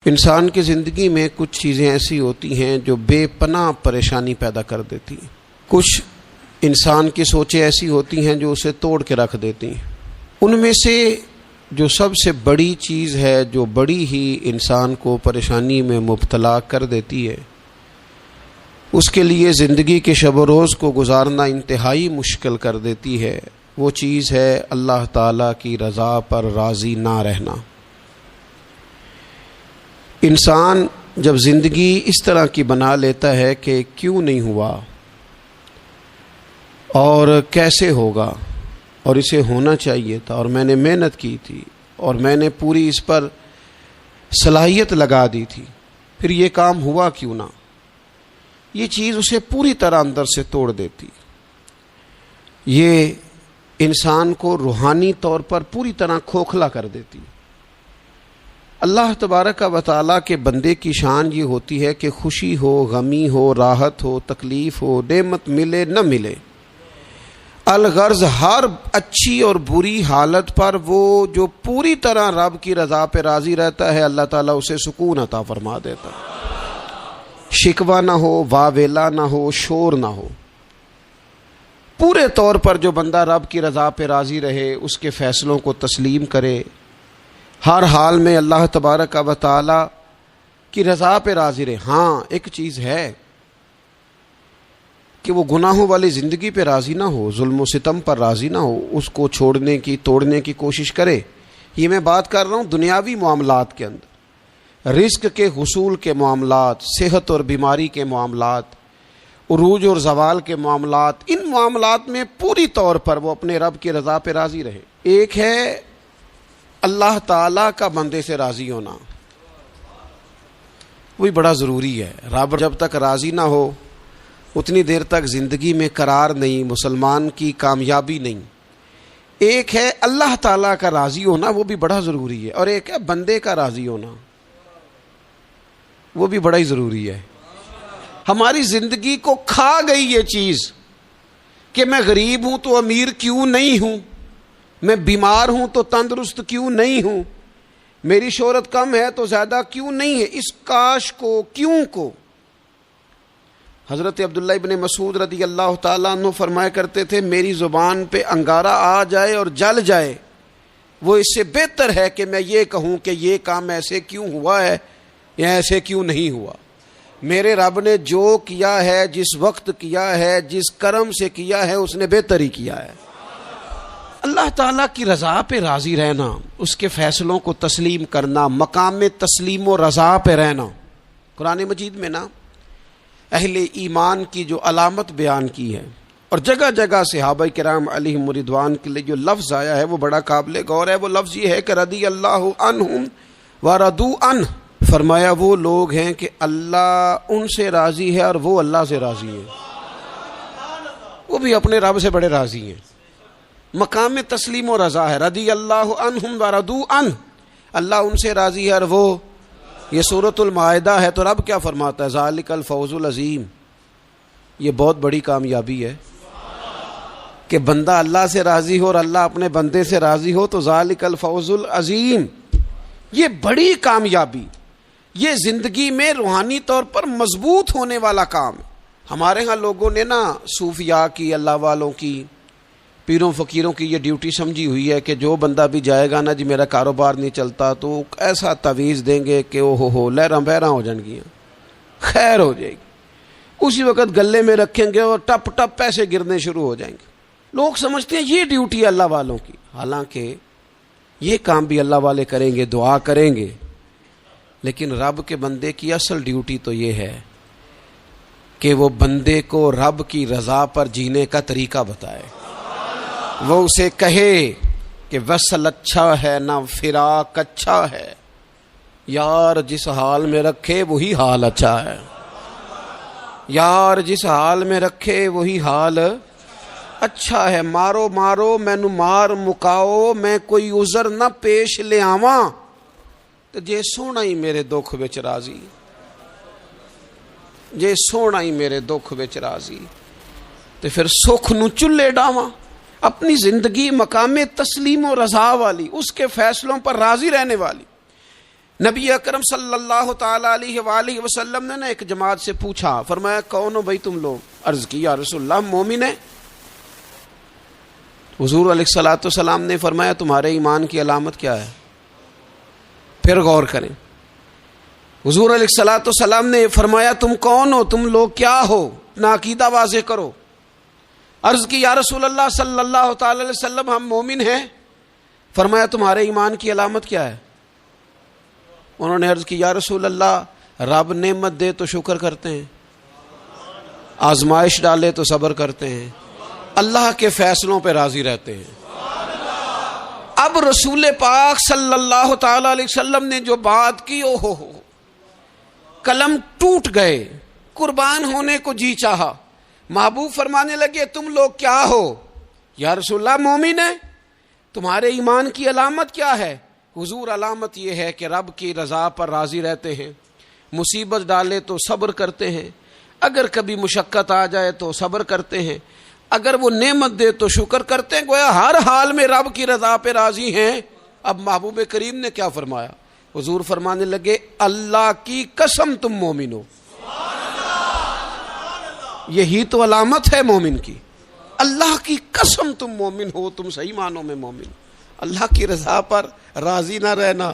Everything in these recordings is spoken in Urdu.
انسان کی زندگی میں کچھ چیزیں ایسی ہوتی ہیں جو بے پناہ پریشانی پیدا کر دیتی ہیں. کچھ انسان کی سوچیں ایسی ہوتی ہیں جو اسے توڑ کے رکھ دیتی ہیں. ان میں سے جو سب سے بڑی چیز ہے، جو بڑی ہی انسان کو پریشانی میں مبتلا کر دیتی ہے، اس کے لیے زندگی کے شب و روز کو گزارنا انتہائی مشکل کر دیتی ہے، وہ چیز ہے اللہ تعالیٰ کی رضا پر راضی نہ رہنا. انسان جب زندگی اس طرح کی بنا لیتا ہے کہ کیوں نہیں ہوا اور کیسے ہوگا اور اسے ہونا چاہیے تھا اور میں نے محنت کی تھی اور میں نے پوری اس پر صلاحیت لگا دی تھی، پھر یہ کام ہوا کیوں نہ، یہ چیز اسے پوری طرح اندر سے توڑ دیتی. یہ انسان کو روحانی طور پر پوری طرح کھوکھلا کر دیتی. اللہ تبارک و تعالیٰ کے بندے کی شان یہ ہوتی ہے کہ خوشی ہو، غمی ہو، راحت ہو، تکلیف ہو، نعمت ملے نہ ملے، الغرض ہر اچھی اور بری حالت پر وہ جو پوری طرح رب کی رضا پہ راضی رہتا ہے، اللہ تعالیٰ اسے سکون عطا فرما دیتا. شکوہ نہ ہو، واویلا نہ ہو، شور نہ ہو. پورے طور پر جو بندہ رب کی رضا پہ راضی رہے، اس کے فیصلوں کو تسلیم کرے، ہر حال میں اللہ تبارک و تعالی کی رضا پہ راضی رہے. ہاں ایک چیز ہے کہ وہ گناہوں والی زندگی پہ راضی نہ ہو، ظلم و ستم پر راضی نہ ہو، اس کو چھوڑنے کی، توڑنے کی کوشش کرے. یہ میں بات کر رہا ہوں دنیاوی معاملات کے اندر، رزق کے حصول کے معاملات، صحت اور بیماری کے معاملات، عروج اور زوال کے معاملات. ان معاملات میں پوری طور پر وہ اپنے رب کی رضا پہ راضی رہے. ایک ہے اللہ تعالیٰ کا بندے سے راضی ہونا، وہی بڑا ضروری ہے. رب جب تک راضی نہ ہو اتنی دیر تک زندگی میں قرار نہیں، مسلمان کی کامیابی نہیں. ایک ہے اللہ تعالیٰ کا راضی ہونا، وہ بھی بڑا ضروری ہے، اور ایک ہے بندے کا راضی ہونا، وہ بھی بڑا ہی ضروری ہے. ہماری زندگی کو کھا گئی یہ چیز کہ میں غریب ہوں تو امیر کیوں نہیں ہوں، میں بیمار ہوں تو تندرست کیوں نہیں ہوں، میری شہرت کم ہے تو زیادہ کیوں نہیں ہے. اس کاش کو، کیوں کو حضرت عبداللہ ابن مسعود رضی اللہ تعالیٰ عنہ فرمایا کرتے تھے، میری زبان پہ انگارہ آ جائے اور جل جائے، وہ اس سے بہتر ہے کہ میں یہ کہوں کہ یہ کام ایسے کیوں ہوا ہے یا ایسے کیوں نہیں ہوا. میرے رب نے جو کیا ہے، جس وقت کیا ہے، جس کرم سے کیا ہے، اس نے بہتر ہی کیا ہے. اللہ تعالیٰ کی رضا پہ راضی رہنا، اس کے فیصلوں کو تسلیم کرنا، مقام تسلیم و رضا پہ رہنا. قرآن مجید میں نا اہل ایمان کی جو علامت بیان کی ہے، اور جگہ جگہ صحابہ کرام علیہم رضوان کے لیے جو لفظ آیا ہے وہ بڑا قابل غور ہے. وہ لفظ یہ ہے کہ رضی اللہ عنہم ورضوا عنہ، فرمایا وہ لوگ ہیں کہ اللہ ان سے راضی ہے اور وہ اللہ سے راضی ہیں، وہ بھی اپنے رب سے بڑے راضی ہیں. مقام تسلیم و رضا ہے. رضی اللہ عنہم ورضوا عنہ، اللہ ان سے راضی ہے اور وہ. یہ سورۃ المائدہ ہے تو رب کیا فرماتا ہے؟ ذالک الفوز العظیم، یہ بہت بڑی کامیابی ہے کہ بندہ اللہ سے راضی ہو اور اللہ اپنے بندے سے راضی ہو، تو ذالک الفوز العظیم، یہ بڑی کامیابی، یہ زندگی میں روحانی طور پر مضبوط ہونے والا کام. ہمارے ہاں لوگوں نے نا صوفیاء کی، اللہ والوں کی، پیروں فقیروں کی یہ ڈیوٹی سمجھی ہوئی ہے کہ جو بندہ بھی جائے گا نا جی میرا کاروبار نہیں چلتا، تو ایسا تعویذ دیں گے کہ او ہو لہراں بہراں ہو جائیں گی، خیر ہو جائے گی. اسی وقت گلے میں رکھیں گے اور ٹپ ٹپ پیسے گرنے شروع ہو جائیں گے. لوگ سمجھتے ہیں یہ ڈیوٹی ہے اللہ والوں کی، حالانکہ یہ کام بھی اللہ والے کریں گے، دعا کریں گے، لیکن رب کے بندے کی اصل ڈیوٹی تو یہ ہے کہ وہ بندے کو رب کی رضا پر جینے کا طریقہ بتائے. وہ اسے کہے کہ وصل اچھا ہے نہ فراق اچھا ہے، یار جس حال میں رکھے وہی حال اچھا ہے، یار جس حال میں رکھے وہی حال اچھا ہے. مارو مارو مینو مار مکاؤ، میں کوئی عذر نہ پیش لے آواں، تو جے سونا ہی میرے دکھ وچ راضی، جے سونا ہی میرے دکھ وچ راضی، تو پھر سکھ نو چلے ڈاواں. اپنی زندگی مقام تسلیم و رضا والی، اس کے فیصلوں پر راضی رہنے والی. نبی اکرم صلی اللہ تعالی علیہ وآلہ وسلم نے ایک جماعت سے پوچھا، فرمایا کون ہو بھائی تم لوگ؟ عرض کی یا رسول اللہ مومن ہے۔ حضور علیہ الصلوۃ والسلام نے فرمایا تمہارے ایمان کی علامت کیا ہے؟ پھر غور کریں، حضور علیہ الصلوۃ والسلام نے فرمایا تم کون ہو، تم لوگ کیا ہو، اپنا عقیدہ واضح کرو۔ عرض کی یا رسول اللہ صلی اللہ تعالی علیہ وسلم ہم مومن ہیں۔ فرمایا تمہارے ایمان کی علامت کیا ہے؟ انہوں نے عرض کی یا رسول اللہ رب نعمت دے تو شکر کرتے ہیں، آزمائش ڈالے تو صبر کرتے ہیں، اللہ کے فیصلوں پہ راضی رہتے ہیں۔ اب رسول پاک صلی اللہ تعالی علیہ وسلم نے جو بات کی ہو قلم ٹوٹ گئے، قربان ہونے کو جی چاہا۔ محبوب فرمانے لگے تم لوگ کیا ہو؟ یا رسول اللہ مومن ہے۔ تمہارے ایمان کی علامت کیا ہے؟ حضور علامت یہ ہے کہ رب کی رضا پر راضی رہتے ہیں، مصیبت ڈالے تو صبر کرتے ہیں، اگر کبھی مشقت آ جائے تو صبر کرتے ہیں، اگر وہ نعمت دے تو شکر کرتے ہیں، گویا ہر حال میں رب کی رضا پہ راضی ہیں۔ اب محبوب کریم نے کیا فرمایا؟ حضور فرمانے لگے اللہ کی قسم تم مومن ہو۔ یہی تو علامت ہے مومن کی، اللہ کی قسم تم مومن ہو، تم صحیح معنوں میں مومن ہو۔ اللہ کی رضا پر راضی نہ رہنا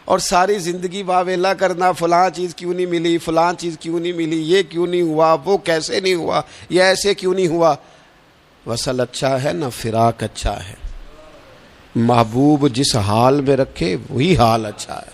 اور ساری زندگی واویلا کرنا، فلاں چیز کیوں نہیں ملی، فلاں چیز کیوں نہیں ملی، یہ کیوں نہیں ہوا، وہ کیسے نہیں ہوا، یہ ایسے کیوں نہیں ہوا۔ وصل اچھا ہے نہ فراق اچھا ہے، محبوب جس حال میں رکھے وہی حال اچھا ہے۔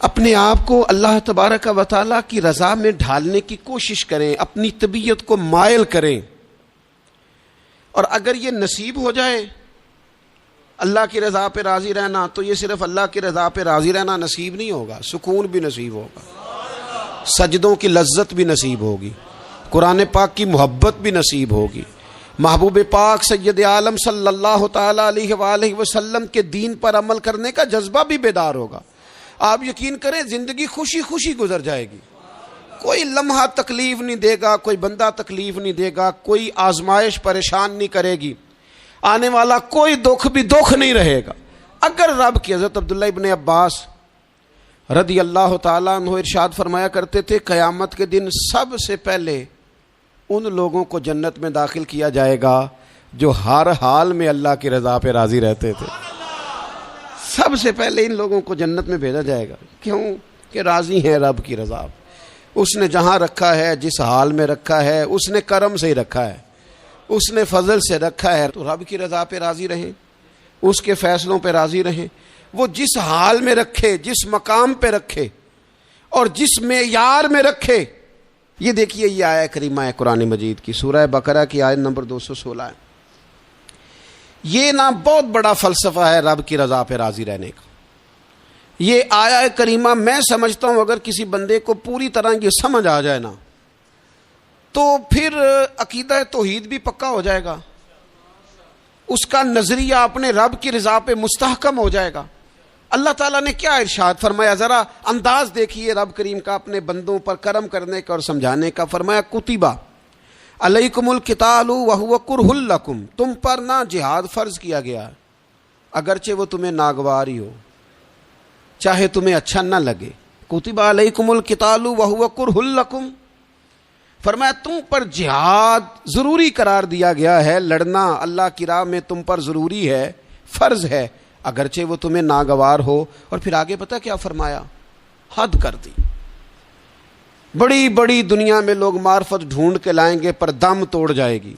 اپنے آپ کو اللہ تبارک و تعالیٰ کی رضا میں ڈھالنے کی کوشش کریں، اپنی طبیعت کو مائل کریں، اور اگر یہ نصیب ہو جائے اللہ کی رضا پہ راضی رہنا، تو یہ صرف اللہ کی رضا پہ راضی رہنا نصیب نہیں ہوگا، سکون بھی نصیب ہوگا، سجدوں کی لذت بھی نصیب ہوگی، قرآن پاک کی محبت بھی نصیب ہوگی، محبوب پاک سید عالم صلی اللہ تعالی علیہ وآلہ وسلم کے دین پر عمل کرنے کا جذبہ بھی بیدار ہوگا۔ آپ یقین کریں زندگی خوشی خوشی گزر جائے گی، کوئی لمحہ تکلیف نہیں دے گا، کوئی بندہ تکلیف نہیں دے گا، کوئی آزمائش پریشان نہیں کرے گی، آنے والا کوئی دکھ بھی دکھ نہیں رہے گا۔ اگر رب کی حضرت عبداللہ ابن عباس رضی اللہ تعالیٰ عنہ ارشاد فرمایا کرتے تھے قیامت کے دن سب سے پہلے ان لوگوں کو جنت میں داخل کیا جائے گا جو ہر حال میں اللہ کی رضا پہ راضی رہتے تھے۔ سب سے پہلے ان لوگوں کو جنت میں بھیجا جائے گا، کیوں کہ راضی ہیں رب کی رضا، اس نے جہاں رکھا ہے، جس حال میں رکھا ہے، اس نے کرم سے ہی رکھا ہے، اس نے فضل سے رکھا ہے، تو رب کی رضا پہ راضی رہیں، اس کے فیصلوں پہ راضی رہیں۔ وہ جس حال میں رکھے، جس مقام پہ رکھے اور جس معیار میں رکھے۔ یہ دیکھیے یہ آیت کریمہ ہے قرآن مجید کی، سورہ بقرہ کی آیت نمبر 216 ہے۔ یہ نا بہت بڑا فلسفہ ہے رب کی رضا پہ راضی رہنے کا۔ یہ آیت کریمہ میں سمجھتا ہوں اگر کسی بندے کو پوری طرح یہ سمجھ آ جائے نا تو پھر عقیدہ توحید بھی پکا ہو جائے گا، اس کا نظریہ اپنے رب کی رضا پہ مستحکم ہو جائے گا۔ اللہ تعالیٰ نے کیا ارشاد فرمایا، ذرا انداز دیکھیے رب کریم کا اپنے بندوں پر کرم کرنے کا اور سمجھانے کا۔ فرمایا کتبہ علیکم القتال وہو کرہ لکم، تم پر نہ جہاد فرض کیا گیا ہے اگرچہ وہ تمہیں ناگوار ہی ہو، چاہے تمہیں اچھا نہ لگے۔ کتبہ علیکم القتال وہو کرہ لکم، فرمایا تم پر جہاد ضروری قرار دیا گیا ہے، لڑنا اللہ کی راہ میں تم پر ضروری ہے، فرض ہے، اگرچہ وہ تمہیں ناگوار ہو۔ اور پھر آگے پتہ کیا فرمایا، حد کر دی۔ بڑی بڑی دنیا میں لوگ معرفت ڈھونڈ کے لائیں گے پر دم توڑ جائے گی۔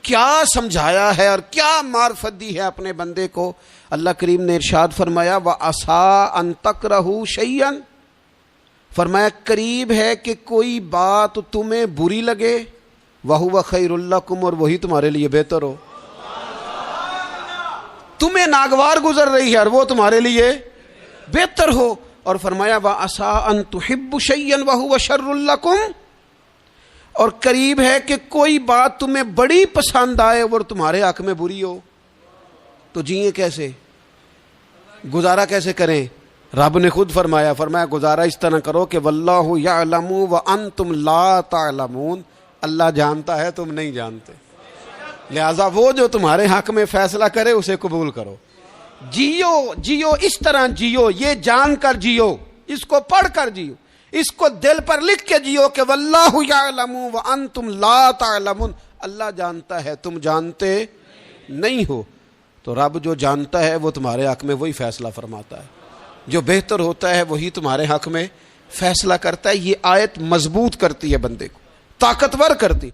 کیا سمجھایا ہے اور کیا معرفت دی ہے اپنے بندے کو۔ اللہ کریم نے ارشاد فرمایا وَعَسَىٰ أَن تَكْرَهُ شَيْئًا، فرمایا قریب ہے کہ کوئی بات تمہیں بری لگے، وَهُوَ خَيْرٌ لَكُمْ، اور وہی تمہارے لیے بہتر ہو۔ تمہیں ناگوار گزر رہی ہے اور وہ تمہارے لیے بہتر ہو۔ اور فرمایا وَعَسَىٰ أَن تُحِبُّوا شَيْئًا وَهُوَ شَرٌّ لَكُمْ، اور قریب ہے کہ کوئی بات تمہیں بڑی پسند آئے اور تمہارے حق میں بری ہو۔ تو جئیں کیسے، گزارا کیسے کریں؟ رب نے خود فرمایا گزارا اس طرح کرو کہ واللہ یعلم وانتم لا تعلمون، اللہ جانتا ہے تم نہیں جانتے، لہذا وہ جو تمہارے حق میں فیصلہ کرے اسے قبول کرو۔ جیو جیو اس طرح جیو، یہ جان کر جیو، اس کو پڑھ کر جیو، اس کو دل پر لکھ کے جیو کہ واللہ یعلم وانتم لا تعلمون، اللہ جانتا ہے تم جانتے نہیں ہو۔ تو رب جو جانتا ہے وہ تمہارے حق میں وہی فیصلہ فرماتا ہے، جو بہتر ہوتا ہے وہی تمہارے حق میں فیصلہ کرتا ہے۔ یہ آیت مضبوط کرتی ہے بندے کو، طاقتور کرتی۔